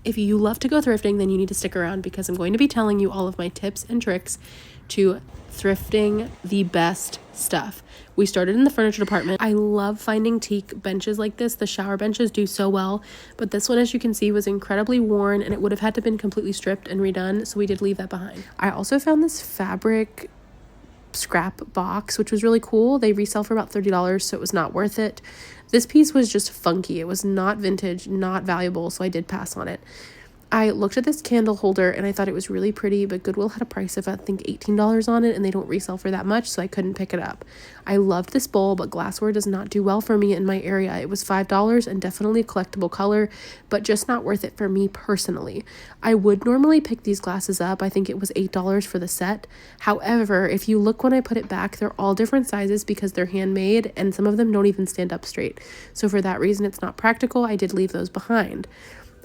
if you love to go thrifting, then you need to stick around because I'm going to be telling you all of my tips and tricks to thrifting the best stuff. We started in the furniture department. I love finding teak benches like this. The shower benches do so well, but this one, as you can see, was incredibly worn and it would have had to been completely stripped and redone, so we did leave that behind. I also found this fabric scrap box, which was really cool. They resell for about $30, so it was not worth it. This piece was just funky. It was not vintage, not valuable, so I did pass on it. I looked at this candle holder and I thought it was really pretty, but Goodwill had a price of I think $18 on it and they don't resell for that much, so I couldn't pick it up. I loved this bowl, but glassware does not do well for me in my area. It was $5 and definitely a collectible color, but just not worth it for me personally. I would normally pick these glasses up. I think it was $8 for the set. However, if you look when I put it back, they're all different sizes because they're handmade and some of them don't even stand up straight. So for that reason, it's not practical. I did leave those behind.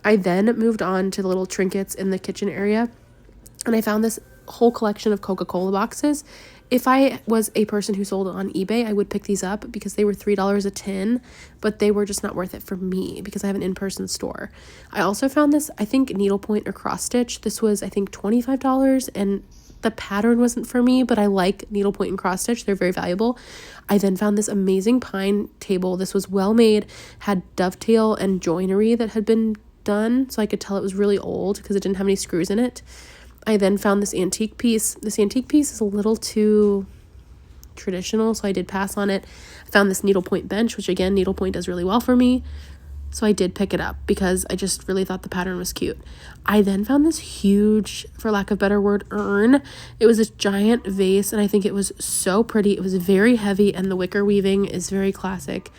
I then moved on to the little trinkets in the kitchen area, and I found this whole collection of Coca-Cola boxes. If I was a person who sold on eBay, I would pick these up because they were $3 a tin, but they were just not worth it for me because I have an in-person store. I also found this, I think, needlepoint or cross stitch. This was, I think, $25, and the pattern wasn't for me, but I like needlepoint and cross stitch. They're very valuable. I then found this amazing pine table. This was well made, had dovetail and joinery that had been done, so I could tell it was really old because it didn't have any screws in it. I then found this antique piece. This antique piece is a little too traditional, so I did pass on it. I found this needlepoint bench, which again, needlepoint does really well for me, so I did pick it up because I just really thought the pattern was cute. I then found this huge, for lack of a better word, urn. It was this giant vase, and I think it was so pretty. It was very heavy, and the wicker weaving is very classic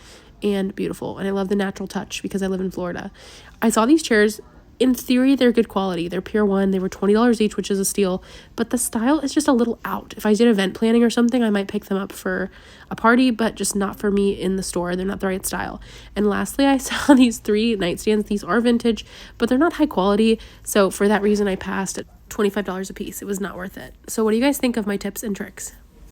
and beautiful, and I love the natural touch because I live in Florida. I saw these chairs. In theory, they're good quality. They're Pier 1. They were $20 each, which is a steal, but the style is just a little out. If I did event planning or something, I might pick them up for a party, but just not for me in the store. They're not the right style. And lastly, I saw these 3 nightstands. These are vintage, but they're not high quality, so for that reason, I passed at $25 a piece. It was not worth it. So what do you guys think of my tips and tricks?